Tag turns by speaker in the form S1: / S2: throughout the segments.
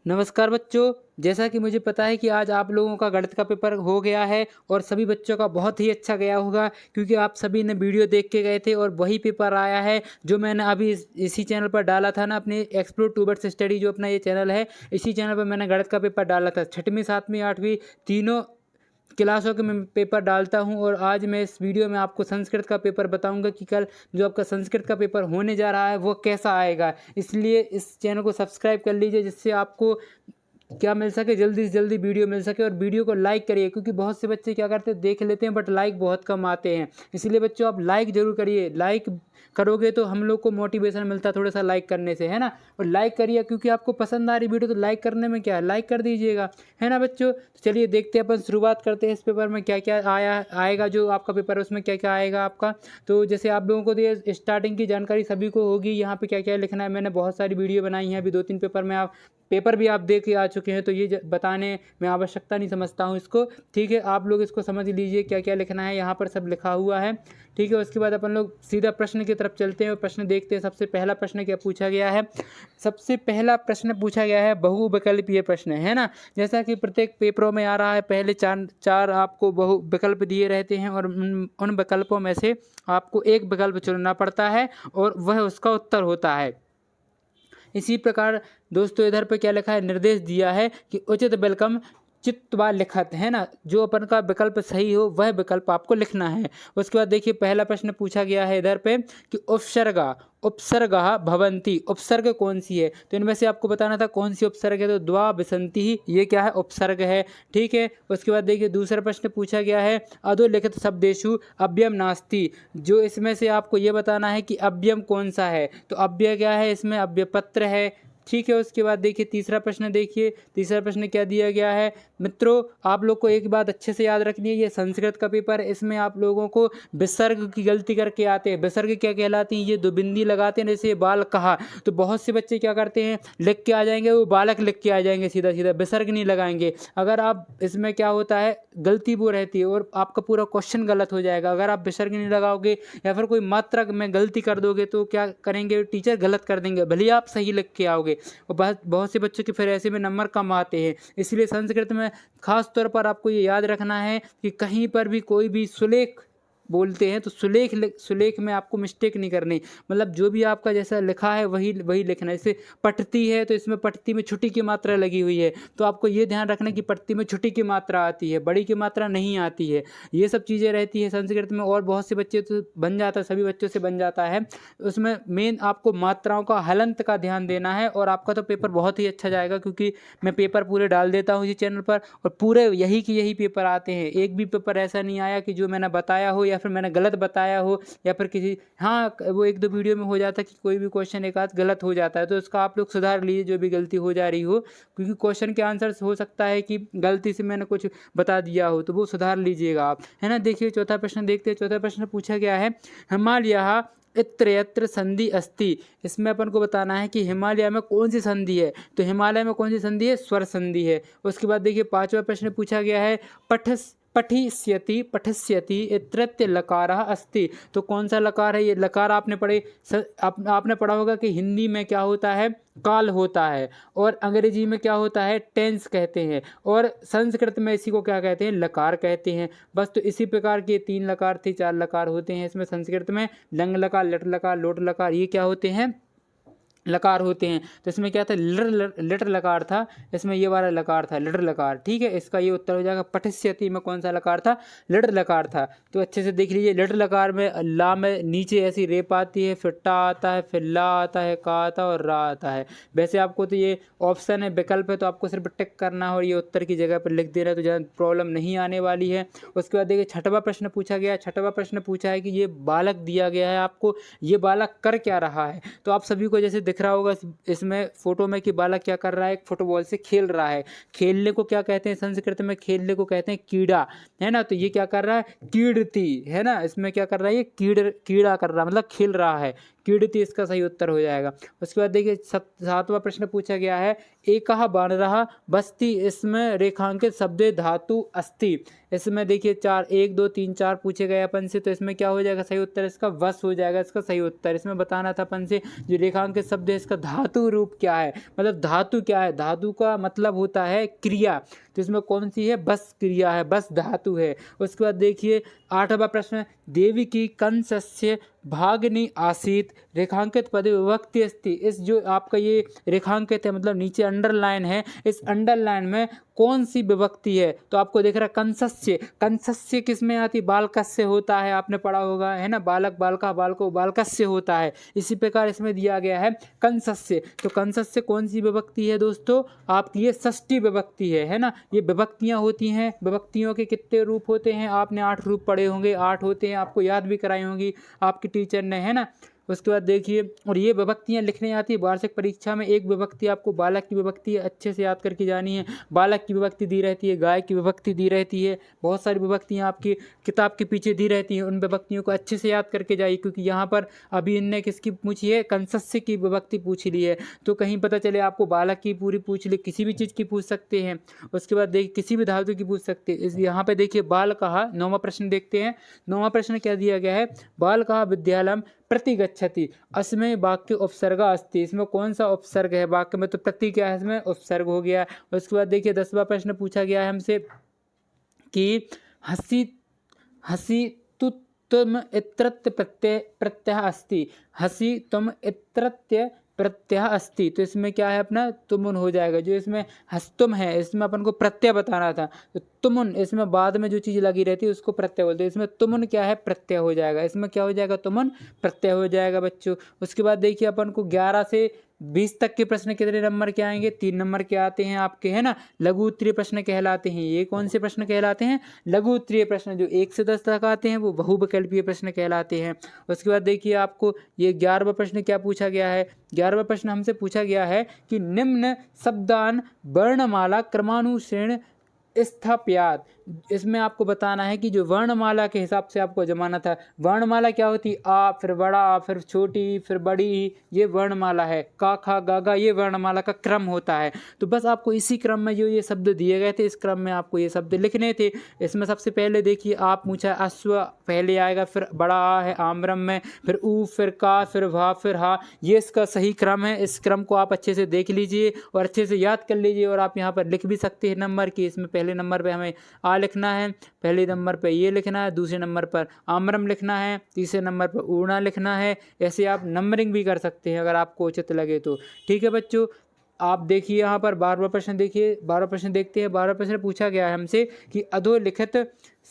S1: नमस्कार बच्चों। जैसा कि मुझे पता है कि आज आप लोगों का गणित का पेपर हो गया है और सभी बच्चों का बहुत ही अच्छा गया होगा, क्योंकि आप सभी ने वीडियो देख के गए थे और वही पेपर आया है जो मैंने अभी इसी चैनल पर डाला था ना, अपने एक्सप्लोर टूवर्ड्स स्टडी जो अपना ये चैनल है, इसी चैनल पर मैंने गणित का पेपर डाला था। 6वीं 7वीं 8वीं तीनों क्लासों के मैं पेपर डालता हूं और आज मैं इस वीडियो में आपको संस्कृत का पेपर बताऊंगा कि कल जो आपका संस्कृत का पेपर होने जा रहा है वो कैसा आएगा। इसलिए इस चैनल को सब्सक्राइब कर लीजिए, जिससे आपको क्या मिल सके, जल्दी से जल्दी वीडियो मिल सके। और वीडियो को लाइक करिए, क्योंकि बहुत से बच्चे क्या करते हैं, देख लेते हैं बट लाइक बहुत कम आते हैं। इसलिए बच्चों आप लाइक जरूर करिए, लाइक करोगे तो हम लोग को मोटिवेशन मिलता है थोड़ा सा लाइक करने से, है ना। और लाइक करिए, क्योंकि आपको पसंद आ रही वीडियो तो लाइक करने में क्या है, लाइक कर दीजिएगा, है ना बच्चों। तो चलिए देखते हैं, अपन शुरुआत करते हैं इस पेपर में क्या क्या आएगा। जो आपका पेपर है उसमें क्या क्या आएगा आपका। तो जैसे आप लोगों को तो ये स्टार्टिंग की जानकारी सभी को होगी, यहाँ पे क्या क्या लिखना है। मैंने बहुत सारी वीडियो बनाई है, अभी 2-3 पेपर भी आप देख के आ चुके हैं, तो ये बताने में आवश्यकता नहीं समझता हूँ इसको। ठीक है, आप लोग इसको समझ लीजिए क्या क्या लिखना है, यहाँ पर सब लिखा हुआ है। ठीक है, उसके बाद अपन लोग सीधा प्रश्न की तरफ चलते हैं और प्रश्न देखते हैं। सबसे पहला प्रश्न क्या पूछा गया है। सबसे पहला प्रश्न पूछा गया है बहुविकल्पीय प्रश्न, है ना। जैसा कि प्रत्येक पेपरों में आ रहा है, पहले चार आपको बहु विकल्प दिए रहते हैं और उन विकल्पों में से आपको एक विकल्प चुनना पड़ता है और वह उसका उत्तर होता है। इसी प्रकार दोस्तों इधर पे क्या लिखा है, निर्देश दिया है कि उचित विकल्प चित्वा लिखत, है ना। जो अपन का विकल्प सही हो वह विकल्प आपको लिखना है। उसके बाद देखिए पहला प्रश्न पूछा गया है इधर पे कि उपसर्गा भवंती, उपसर्ग कौन सी है। तो इनमें से आपको बताना था कौन सी उपसर्ग है, तो द्वा विसंति ही ये क्या है, उपसर्ग है। ठीक है, उसके बाद देखिए दूसरा प्रश्न पूछा गया है अधोलिखित शब्देषु अव्ययम नास्ति। जो इसमें से आपको ये बताना है कि अव्ययम कौन सा है, तो अव्यय क्या है, इसमें अव्ययपत्र है। ठीक है, उसके बाद देखिए तीसरा प्रश्न, देखिए तीसरा प्रश्न क्या दिया गया है। मित्रों आप लोग को एक बात अच्छे से याद रखनी है, ये संस्कृत का पेपर, इसमें आप लोगों को विसर्ग की गलती करके आते हैं। विसर्ग क्या कहलाती है, ये दो बिंदी लगाते हैं, जैसे बाल कहा, तो बहुत से बच्चे क्या करते हैं, लिख के आ जाएंगे, वो बालक लिख के आ जाएंगे, सीधा सीधा विसर्ग नहीं लगाएंगे। अगर आप इसमें क्या होता है, गलती वो रहती है और आपका पूरा क्वेश्चन गलत हो जाएगा। अगर आप विसर्ग नहीं लगाओगे या फिर कोई मात्रा में गलती कर दोगे तो क्या करेंगे, टीचर गलत कर देंगे, भले ही आप सही लिख के आओगे। और बहुत से बच्चों के फिर ऐसे में नंबर कम आते हैं। इसलिए संस्कृत में खास तौर पर आपको ये याद रखना है कि कहीं पर भी कोई भी सुलेख बोलते हैं तो सुलेख में आपको मिस्टेक नहीं करनी। मतलब जो भी आपका जैसा लिखा है वही लिखना है। जैसे पठती है तो इसमें पठती में छुट्टी की मात्रा लगी हुई है, तो आपको ये ध्यान रखना कि पठती में छुट्टी की मात्रा आती है, बड़ी की मात्रा नहीं आती है। ये सब चीज़ें रहती है संस्कृत में। और बहुत से बच्चे तो बन जाता है, सभी बच्चों से बन जाता है। उसमें मेन आपको मात्राओं का हलंत का ध्यान देना है और आपका तो पेपर बहुत ही अच्छा जाएगा, क्योंकि मैं पेपर पूरे डाल देता हूँ इस चैनल पर और पूरे यही पेपर आते हैं। एक भी पेपर ऐसा नहीं आया कि जो मैंने बताया हो या फिर मैंने गलत बताया हो, या फिर किसी, हाँ वो 1-2 वीडियो में हो जाता है कि कोई भी क्वेश्चन एक आध गलत हो जाता है, तो उसका आप लोग सुधार लीजिए जो भी गलती हो जा रही हो, क्योंकि क्वेश्चन के आंसर हो सकता है कि गलती से मैंने कुछ बता दिया हो, तो वो सुधार लीजिएगा आप, है ना। देखिए चौथा प्रश्न देखते हैं। चौथा प्रश्न पूछा गया है हिमालय इत्र यत्र संधि अस्ति। इसमें अपन को बताना है कि हिमालय में कौन सी संधि है, तो हिमालय में कौन सी संधि है, स्वर संधि है। उसके बाद देखिए पांचवा प्रश्न पूछा गया है पठिष्यति इत्रत्य लकारः अस्ति। तो कौन सा लकार है, ये लकार आपने पढ़ा होगा कि हिंदी में क्या होता है, काल होता है, और अंग्रेजी में क्या होता है, टेंस कहते हैं, और संस्कृत में इसी को क्या कहते हैं, लकार कहते हैं। बस तो इसी प्रकार के 3 लकार थे, 4 लकार होते हैं इसमें संस्कृत में, लंग लकार, लट लकार, लोट लकार, ये क्या होते हैं, लकार होते हैं। तो इसमें क्या था, लिटर लकार था, इसमें ये वाला लकार था, लिटर लकार। ठीक है, इसका ये उत्तर हो जाएगा। पठिष्यति में कौन सा लकार था, लिटर लकार था। तो अच्छे से देख लीजिए, लिटर लकार में ला में नीचे ऐसी रेप आती है, फिर टा आता है, फिर ला आता है, का आता है और रा आता है। वैसे आपको तो ये ऑप्शन है, विकल्प है, तो आपको सिर्फ टिक करना है और ये उत्तर की जगह पर लिख देना है, तो ज़्यादा प्रॉब्लम नहीं आने वाली है। उसके बाद देखिए छठवां प्रश्न पूछा गया। छठवां प्रश्न पूछा है कि ये बालक दिया गया है आपको, ये बालक कर क्या रहा है। तो आप सभी को जैसे दिख रहा होगा इसमें फोटो में कि बालक क्या कर रहा है, एक फुटबॉल से खेल रहा है। खेलने को क्या कहते हैं संस्कृत में, खेलने को कहते हैं कीड़ा, है ना। तो ये क्या कर रहा है, कीड़ती, है ना। इसमें क्या कर रहा है, ये कीड़ा कर रहा है, मतलब खेल रहा है। क्रीडति इसका सही उत्तर हो जाएगा। उसके बाद देखिए 7वां प्रश्न पूछा गया है, एकः बानरः बस्ति, इसमें रेखांकित शब्द धातु अस्ति। इसमें देखिए 4 1 2 3 4 पूछे गए अपन से, तो इसमें क्या हो जाएगा सही उत्तर, इसका वस हो जाएगा इसका सही उत्तर। इसमें बताना था अपन से जो रेखांकित शब्द है इसका धातु रूप क्या है, मतलब धातु क्या है, धातु का मतलब होता है क्रिया, तो इसमें कौन सी है, बस क्रिया है, बस धातु है। उसके बाद देखिए 8वां प्रश्न, देवी की कंसस्य भागनी आसीत, रेखांकित पदे विभक्ति अस्ति। इस जो आपका ये रेखांकित है मतलब नीचे अंडरलाइन है, इस अंडरलाइन में कौन सी विभक्ति है, तो आपको देख रहा है कंसस्य। कंसस्य किस में आती, बालकस्य होता है, आपने पढ़ा होगा है ना, बालक बालका बालको बालकस्य होता है, इसी प्रकार इसमें दिया गया है कंसस्य। तो कंसस्य कौन सी विभक्ति है दोस्तों, आपकी ये षष्ठी विभक्ति है ना। ये विभक्तियां होती हैं, विभक्तियों के कितने रूप होते हैं, आपने 8 रूप पढ़े होंगे, 8 होते हैं, आपको याद भी कराई होंगी आपकी टीचर ने, है ना। उसके बाद देखिए, और ये विभक्तियां लिखने आती है वार्षिक परीक्षा में। एक विभक्ति आपको बालक की विभक्ति अच्छे से याद करके जानी है, बालक की विभक्ति दी रहती है, गाय की विभक्ति दी रहती है, बहुत सारी विभक्तियां आपकी किताब के पीछे दी रहती हैं। उन विभक्तियों को अच्छे से याद करके जाइए, क्योंकि यहाँ पर अभी इनने किसकी पूछी है, कंसस्य की विभक्ति पूछ ली है, तो कहीं पता चले आपको बालक की पूरी पूछ ली, किसी भी चीज़ की पूछ सकते हैं। उसके बाद देखिए किसी भी धातु की पूछ सकते हैं। इस यहाँ पे देखिए बाल कहा, 9वां प्रश्न देखते हैं। 9वां प्रश्न क्या दिया गया है, बाल कहा विद्यालय प्रति गच्छति, अस्मै वाक्य उपसर्गा अस्ति। इसमें कौन सा उपसर्ग है वाक्य में, तो प्रति क्या है, इसमें उपसर्ग हो गया। उसके बाद देखिए 10वां प्रश्न पूछा गया है हमसे कि हसी तुम इत्रत्य प्रत्यय अस्ति, हसी तुम इत्रत्य प्रत्यय अस्ति, तो इसमें क्या है अपना तुमुन हो जाएगा। जो इसमें हस्तुम है इसमें अपन को प्रत्यय बताना था, तो तुमुन इसमें बाद में जो चीज़ लगी रहती है उसको प्रत्यय बोलते हैं। इसमें तुमुन क्या है, प्रत्यय हो जाएगा। इसमें क्या हो जाएगा, तुमुन प्रत्यय हो जाएगा बच्चों। उसके बाद देखिए अपन को 11 से 20 तक के प्रश्न कितने नंबर के आएंगे, 3 नंबर के आते हैं आपके, है ना, लघु उत्तरीय प्रश्न कहलाते हैं। ये कौन से प्रश्न कहलाते हैं, लघु उत्तरीय प्रश्न। जो 1 से 10 तक आते हैं वो बहुविकल्पीय प्रश्न कहलाते हैं। उसके बाद देखिए आपको ये 11वां प्रश्न क्या पूछा गया है, 11वां प्रश्न हमसे पूछा गया है कि निम्न शब्दान वर्णमाला क्रमानुसारेण स्थाप्यात्। इसमें आपको बताना है कि जो वर्णमाला के हिसाब से आपको जमाना था, वर्णमाला क्या होती, आ फिर बड़ा फिर छोटी फिर बड़ी, ये वर्णमाला है। का खा गा गा ये वर्णमाला का क्रम होता है। तो बस आपको इसी क्रम में जो ये शब्द दिए गए थे इस क्रम में आपको ये शब्द लिखने थे। इसमें सबसे पहले देखिए आप पूछा अश्व पहले आएगा, फिर बड़ा आ है आम्रम में, फिर ऊ, फिर का, फिर भा, फिर हा, ये इसका सही क्रम है। इस क्रम को आप अच्छे से देख लीजिए और अच्छे से याद कर लीजिए, और आप यहाँ पर लिख भी सकते हैं नंबर की। इसमें पहले नंबर पर हमें आ लिखना है, पहले नंबर पे ये लिखना है, दूसरे नंबर पर आम्रम लिखना है, तीसरे नंबर पर ऊर्णा लिखना है। ऐसे आप नंबरिंग भी कर सकते हैं अगर आपको उचित लगे तो। ठीक है बच्चों, आप देखिए यहाँ पर 12वां प्रश्न देखिए, 12वां प्रश्न देखते हैं। 12वां प्रश्न पूछा गया है हमसे कि अधोलिखित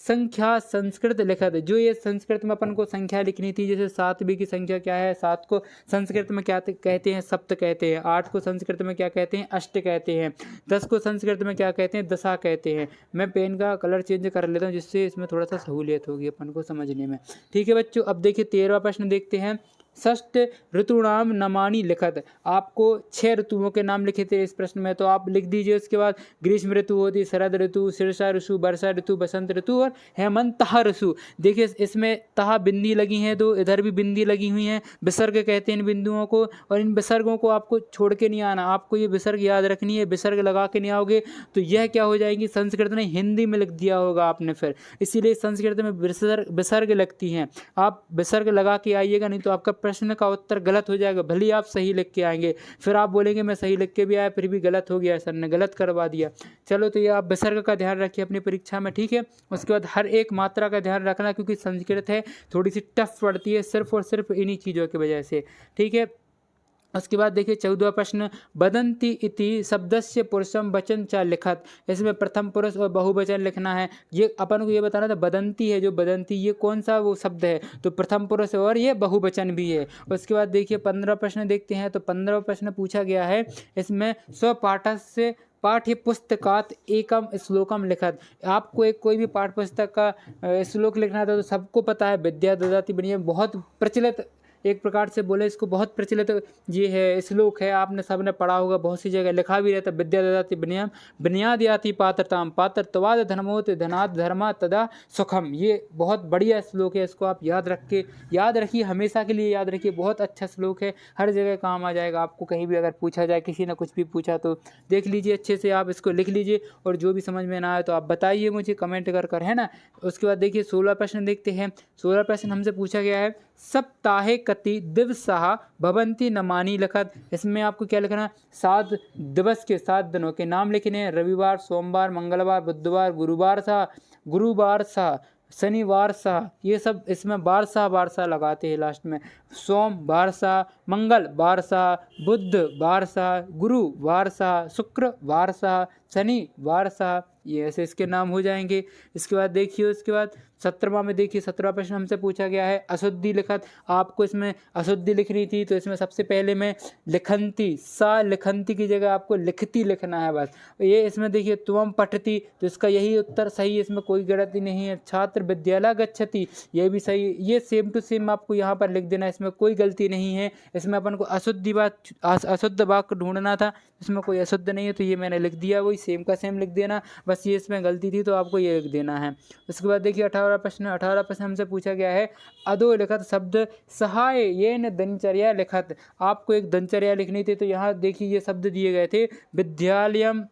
S1: संख्या संस्कृत लिखित। जो ये संस्कृत में अपन को संख्या लिखनी थी, जैसे 7वीं की संख्या क्या है, 7 को संस्कृत में क्या कहते हैं, सप्त कहते हैं। 8 को संस्कृत में क्या कहते हैं, अष्ट कहते हैं। 10 को संस्कृत में क्या कहते हैं, दशा कहते हैं। मैं पेन का कलर चेंज कर लेता हूँ जिससे इसमें थोड़ा सा सहूलियत होगी अपन को समझने में। ठीक है बच्चों, अब देखिए 13वां प्रश्न देखते हैं। षष्ठ ऋतुनाम नमानि लिखत। आपको 6 ऋतुओं के नाम लिखे थे इस प्रश्न में, तो आप लिख दीजिए। उसके बाद ग्रीष्म ऋतु होती, शरद ऋतु, शीर्षा ऋतु, वर्षा ऋतु, बसंत ऋतु और हेमंतः ऋतु। देखिए इसमें तह बिंदी लगी हैं, दो इधर भी बिंदी लगी हुई हैं, विसर्ग कहते हैं इन बिंदुओं को। और इन विसर्गों को आपको छोड़ के नहीं आना, आपको ये विसर्ग याद रखनी है। विसर्ग लगा के नहीं आओगे तो यह क्या हो जाएगी, संस्कृत ने हिंदी में लिख दिया होगा आपने फिर, इसीलिए संस्कृत में विसर्ग लगती हैं। आप विसर्ग लगा के आइएगा, नहीं तो आपका प्रश्न का उत्तर गलत हो जाएगा। भले आप सही लिख के आएंगे, फिर आप बोलेंगे मैं सही लिख के भी आया फिर भी गलत हो गया, सर ने गलत करवा दिया। चलो, तो ये आप विसर्ग का ध्यान रखिए अपनी परीक्षा में, ठीक है। उसके बाद हर एक मात्रा का ध्यान रखना, क्योंकि संस्कृत है थोड़ी सी टफ पड़ती है सिर्फ और सिर्फ इन्हीं चीज़ों की वजह से, ठीक है। उसके बाद देखिए 14वां प्रश्न, बदंती इति शब्दस्य पुरुषम वचन च लिखत। इसमें प्रथम पुरुष और बहुवचन लिखना है। ये अपन को ये बताना था, बदंती है जो बदंती ये कौन सा वो शब्द है, तो प्रथम पुरुष और ये बहुवचन भी है। उसके बाद देखिए 15वां प्रश्न देखते हैं। तो 15वां प्रश्न पूछा गया है, इसमें स्वपाठस्य पाठ्य पुस्तकात एकम श्लोकम लिखत। आपको एक कोई भी पाठ्य पुस्तक का श्लोक लिखना था, तो सबको पता है विद्या ददाति बनिए बहुत प्रचलित एक प्रकार से बोले इसको बहुत प्रचलित ये है श्लोक है, आपने सबने पढ़ा होगा, बहुत सी जगह लिखा भी रहता है, विद्या ददाति विनयम विनयाद याति पात्रताम पात्रत्वाद धर्मोत धनात् धर्मा तदा सुखम। ये बहुत बढ़िया श्लोक है, इसको आप याद रखिए, हमेशा के लिए याद रखिए। बहुत अच्छा श्लोक है, हर जगह काम आ जाएगा आपको। कहीं भी अगर पूछा जाए, किसी ने कुछ भी पूछा तो देख लीजिए अच्छे से, आप इसको लिख लीजिए और जो भी समझ में ना आए तो आप बताइए मुझे कमेंट कर, है ना। उसके बाद देखिए 16 प्रश्न देखते हैं। 16 प्रश्न हमसे पूछा गया है, सप्ताहे कति दिवसः भवन्ति नमानि लिखत। इसमें आपको क्या लिखना है, 7 दिवस के 7 दिनों के नाम लिखने हैं। रविवार, सोमवार, मंगलवार, बुधवार, गुरुवार सा, शनिवार सा, ये सब इसमें बारसा लगाते हैं लास्ट में। सोम बारसा, मंगल बारसा, बुध बारसा, गुरु बारसा, शुक्र बारसा, शनि बारसा, ये ऐसे इसके नाम हो जाएंगे। इसके बाद देखिए, उसके बाद 17वां में देखिए, 17वां प्रश्न हमसे पूछा गया है, अशुद्धि लिखत। आपको इसमें अशुद्धि लिखनी थी, तो इसमें सबसे पहले में लिखंती, सा लिखंती की जगह आपको लिखती लिखना है बस। ये इसमें देखिए त्वम पठती, तो इसका यही उत्तर सही है, इसमें कोई गलती नहीं है। छात्र विद्यालय गच्छति, ये भी सही, ये सेम टू सेम आपको यहाँ पर लिख देना है, इसमें कोई गलती नहीं है। इसमें अपन को अशुद्ध वाक्य ढूंढना था, इसमें कोई अशुद्ध नहीं है, तो ये मैंने लिख दिया, वही सेम का सेम लिख देना, बस ये इसमें गलती थी तो आपको ये लिख देना है। उसके बाद देखिए 18 प्रश्न हमसे पूछा गया है, अधो लिखत शब्द सहाय ये न दिनचर्या लिखत। आपको एक दिनचर्या लिखनी थी, तो यहाँ देखिए ये शब्द दिए गए थे, विद्यालयम,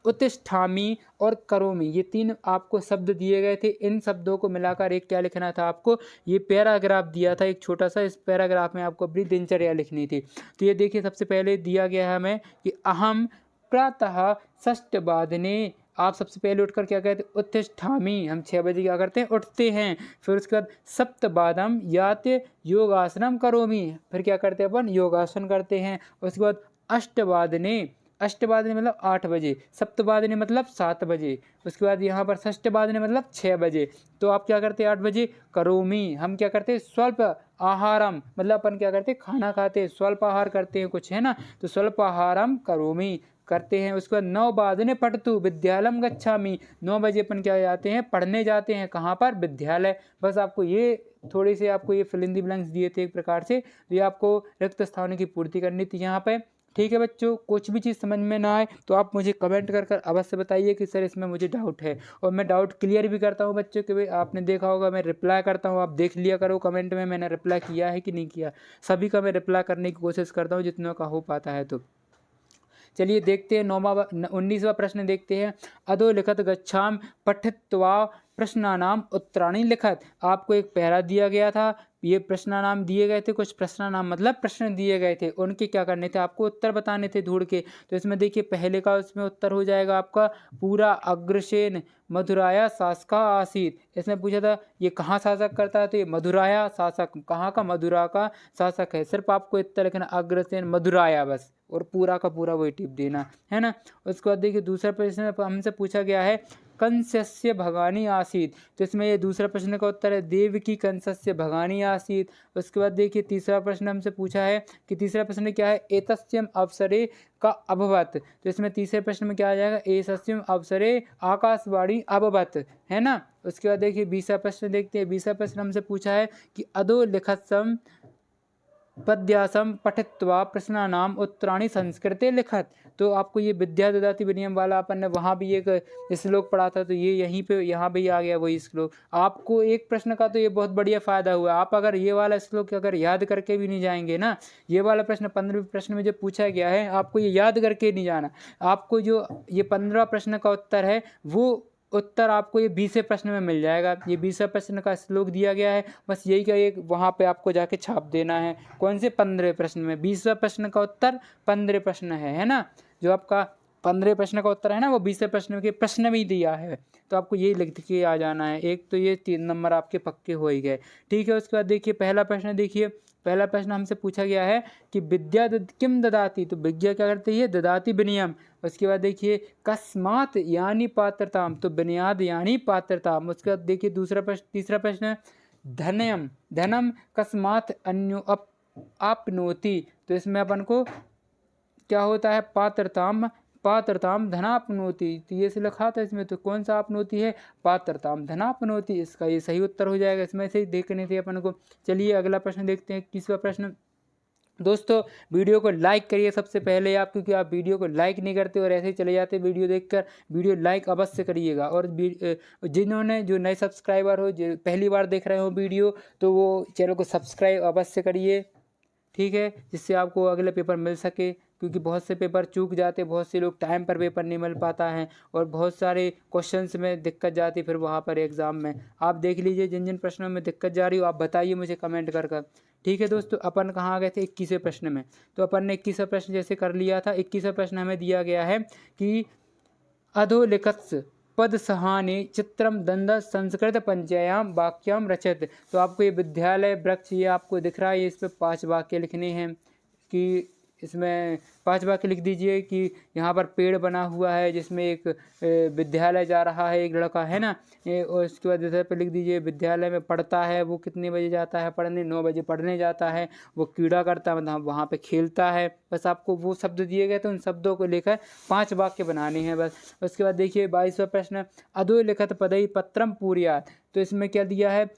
S1: उत्तिष्ठामि और करोमि, ये 3 आपको शब्द दिए गए थे। इन शब्दों को मिलाकर एक क्या लिखना था आपको, ये पैराग्राफ दिया था एक छोटा सा, इस पैराग्राफ में आपको अपनी दिनचर्या लिखनी थी। तो ये देखिए सबसे पहले दिया गया है हमें कि अहम प्रातः षष्ठवादने, आप सबसे पहले उठकर क्या कहते हैं, उत्तिष्ठामि, हम 6 बजे क्या करते हैं, उठते हैं। फिर उसके बाद सप्तवादम याते योगासनम करोमि, फिर क्या करते हैं अपन, योगासन करते हैं। उसके बाद अष्टवादने मतलब 8 बजे, सप्तवादने मतलब 7 बजे, उसके बाद यहाँ पर षष्ठवादने मतलब 6 बजे। तो आप क्या करते हैं 8 बजे, करोमि, हम क्या करते हैं, स्वल्प आहारम, मतलब अपन क्या करते हैं, खाना खाते हैं, स्वल्प आहार करते हैं कुछ, है ना, तो स्वल्प आहारम करोमि करते हैं। उसके बाद 9 वादने पठतु विद्यालयम गच्छामि, 9 बजे अपन क्या जाते हैं, पढ़ने जाते हैं, कहाँ पर, विद्यालय। बस आपको ये थोड़ी सी आपको ये फिल इन द ब्लैंक्स दिए थे एक प्रकार से, ये आपको रिक्त स्थानों की पूर्ति करनी थी यहाँ पे। ठीक है बच्चों, कुछ भी चीज़ समझ में ना आए तो आप मुझे कमेंट कर अवश्य बताइए कि सर इसमें मुझे डाउट है, और मैं डाउट क्लियर भी करता हूँ बच्चों के। भाई आपने देखा होगा मैं रिप्लाई करता हूँ, आप देख लिया करो कमेंट में मैंने रिप्लाई किया है कि नहीं किया। सभी का मैं रिप्लाई करने की कोशिश करता हूँ जितनों का हो पाता है। तो चलिए देखते हैं 19वां प्रश्न देखते हैं, अधो लिखत गच्छाम पठित्वा प्रश्नानाम उत्तराणि लिखत। आपको एक पैरा दिया गया था, ये प्रश्नानाम दिए गए थे, कुछ प्रश्नानाम मतलब प्रश्न दिए गए थे, उनके क्या करने थे, आपको उत्तर बताने थे ढूंढ के। तो इसमें देखिए पहले का उसमें उत्तर हो जाएगा आपका, पूरा अग्रसेन मधुराया शासका आसीत। इसमें पूछा था ये कहाँ शासक करता है, तो ये मधुराया शासक, कहाँ का, मधुरा का शासक है। सिर्फ आपको इतना लिखना अग्रसेन मधुराया बस, और पूरा का पूरा वही टिप देना है ना। उसके बाद देखिए दूसरा प्रश्न हमसे पूछा गया है, कंसस्य भगानी आसीत। तो इसमें ये दूसरा प्रश्न का उत्तर है, देव की कंसस्य भगानी आसीत। उसके बाद देखिए तीसरा प्रश्न हमसे पूछा है कि तीसरा प्रश्न क्या है, एतस्यम अवसरे का अभवत। तो इसमें तीसरे प्रश्न में क्या आ जाएगा, एतस्यम अवसरे आकाशवाणी अभवत, है ना। उसके बाद देखिए 20वां प्रश्न देखते हैं। 20वां प्रश्न हमसे पूछा है कि अधो लिखत्सम पद्यासम पठित्वा प्रश्नानाम उत्तराणि संस्कृते लिखत। तो आपको ये विद्या ददाति विनयम वाला अपन ने वहाँ भी एक श्लोक पढ़ा था, तो ये यहीं पे यहाँ भी आ गया वही श्लोक। आपको एक प्रश्न का तो ये बहुत बढ़िया फायदा हुआ, आप अगर ये वाला श्लोक अगर याद करके भी नहीं जाएंगे ना, ये वाला प्रश्न 15वें प्रश्न में जो पूछा गया है आपको ये याद करके नहीं जाना, आपको जो ये 15वां प्रश्न का उत्तर है वो उत्तर आपको ये 20वें प्रश्न में मिल जाएगा। ये 20वें प्रश्न का श्लोक दिया गया है, बस यही का एक वहाँ पे आपको जाके छाप देना है। कौन से 15वें प्रश्न में, 20वें प्रश्न का उत्तर 15वें प्रश्न है ना। जो आपका 15वें प्रश्न का उत्तर है ना वो 20वें प्रश्न के प्रश्न में ही दिया है, तो आपको यही लिख के आ जाना है। एक तो ये 3 नंबर आपके पक्के हो ही गए। ठीक है, उसके बाद देखिए पहला प्रश्न देखिए, पहला प्रश्न हमसे पूछा गया है कि विद्या किम ददाति। तो विद्या क्या करती है, ददाति विनयम। उसके बाद देखिए कस्मात यानी पात्रताम, तो बुनियाद यानी पात्रताम। उसके बाद देखिए दूसरा प्रश्न, तीसरा प्रश्न धनयम, धनम कस्मात अन्यो आपनोति। तो इसमें अपन को क्या होता है, पात्रताम पात्रताम धनाप्नोति। तो ये से लिखा था इसमें, तो कौन सा आपनोति है, पात्रताम धनाप्नोति, इसका ये सही उत्तर हो जाएगा। इसमें से ही देखने थे अपन को। चलिए अगला प्रश्न देखते हैं, 21वां प्रश्न। दोस्तों वीडियो को लाइक करिए सबसे पहले आप, क्योंकि आप वीडियो को लाइक नहीं करते और ऐसे ही चले जाते वीडियो देखकर। वीडियो लाइक अवश्य करिएगा। और जिन्होंने जो नए सब्सक्राइबर हो, जो पहली बार देख रहे हो वीडियो, तो वो चैनल को सब्सक्राइब अवश्य करिए, ठीक है, जिससे आपको अगले पेपर मिल सके। क्योंकि बहुत से पेपर चूक जाते, बहुत से लोग टाइम पर पेपर नहीं मिल पाता है और बहुत सारे क्वेश्चंस में दिक्कत जाती फिर वहाँ पर एग्ज़ाम में। आप देख लीजिए जिन जिन प्रश्नों में दिक्कत जा रही हो आप बताइए मुझे कमेंट कर। ठीक है दोस्तों, अपन कहाँ गए थे 21वें प्रश्न में। तो अपन ने 21वां प्रश्न जैसे कर लिया था। 21वां प्रश्न हमें दिया गया है कि अधोलिखित पद सहाने चित्रम दंड संस्कृत पंचयाम वाक्यम रचत। तो आपको ये विद्यालय वृक्ष ये आपको दिख रहा है, ये इस पर 5 वाक्य लिखने हैं कि इसमें 5 वाक्य लिख दीजिए कि यहाँ पर पेड़ बना हुआ है जिसमें एक विद्यालय जा रहा है एक लड़का, है ना। और उसके बाद इधर पे लिख दीजिए विद्यालय में पढ़ता है, वो कितने बजे जाता है पढ़ने, 9 बजे पढ़ने जाता है। वो कीड़ा करता है, मतलब वहाँ पे खेलता है। बस आपको वो शब्द दिए गए तो उन शब्दों को लेकर 5 वाक्य बनाने हैं बस। उसके बाद देखिए 22वां प्रश्न, अधोलिखित पदई पत्रम पूर्यात्। तो इसमें क्या दिया है,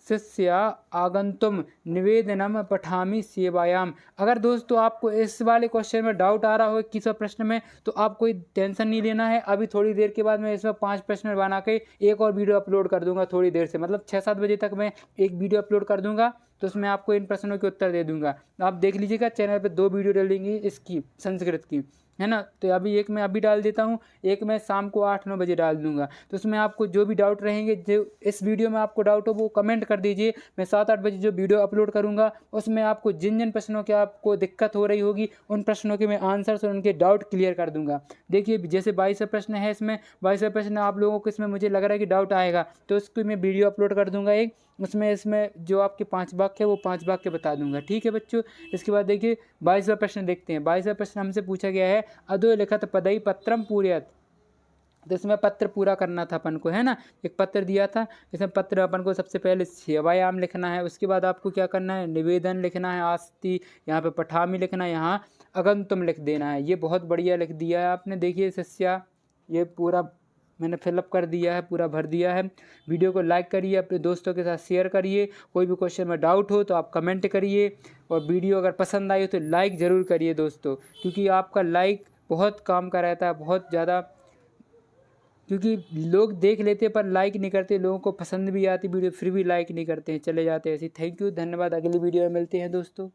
S1: शिष्य आगंतुम निवेदनम पठामी सेवायाम। अगर दोस्तों आपको इस वाले क्वेश्चन में डाउट आ रहा हो 21वां प्रश्न में, तो आप कोई टेंशन नहीं लेना है। अभी थोड़ी देर के बाद मैं इसमें 5 प्रश्न बना के एक और वीडियो अपलोड कर दूंगा थोड़ी देर से, मतलब 6-7 बजे तक मैं एक वीडियो अपलोड कर दूंगा। तो उसमें आपको इन प्रश्नों के उत्तर दे दूंगा। आप देख लीजिएगा, चैनल पर 2 वीडियो डलेंगी इसकी संस्कृत की, है ना। तो अभी एक मैं अभी डाल देता हूँ, एक मैं शाम को 8-9 बजे डाल दूंगा। तो उसमें आपको जो भी डाउट रहेंगे, जो इस वीडियो में आपको डाउट हो वो कमेंट कर दीजिए। मैं 7-8 बजे जो वीडियो अपलोड करूंगा उसमें आपको जिन जिन प्रश्नों की आपको दिक्कत हो रही होगी उन प्रश्नों के मैं आंसर्स और उनके डाउट क्लियर कर दूंगा। देखिए जैसे 22वां प्रश्न है, इसमें 22वां प्रश्न आप लोगों को इसमें मुझे लग रहा है कि डाउट आएगा, तो उसकी मैं वीडियो अपलोड कर दूंगा एक, इसमें जो आपके 5 वाक्य है वो 5 वाक्य बता दूंगा, ठीक है बच्चों। इसके बाद देखिए 22वां प्रश्न देखते हैं। 22वां प्रश्न हमसे पूछा गया है अधोलिखित पदई पत्रम पूर्यात्। तो इसमें पत्र पूरा करना था अपन को, है ना। एक पत्र दिया था, इसमें पत्र अपन को सबसे पहले सेवायाम लिखना है। उसके बाद आपको क्या करना है, निवेदन लिखना है, आस्ति, यहाँ पे पठामी लिखना है, यहाँ अगंतुम लिख देना है। ये बहुत बढ़िया लिख दिया है आपने। देखिए शिष्या, ये पूरा मैंने फिलअप कर दिया है, पूरा भर दिया है। वीडियो को लाइक करिए, अपने दोस्तों के साथ शेयर करिए। कोई भी क्वेश्चन में डाउट हो तो आप कमेंट करिए, और वीडियो अगर पसंद आई हो तो लाइक ज़रूर करिए दोस्तों, क्योंकि आपका लाइक बहुत काम का रहता है, बहुत ज़्यादा। क्योंकि लोग देख लेते हैं पर लाइक नहीं करते, लोगों को पसंद भी आती वीडियो फिर भी लाइक नहीं करते हैं, चले जाते हैं ऐसे। थैंक यू, धन्यवाद। अगली वीडियो में मिलते हैं दोस्तों।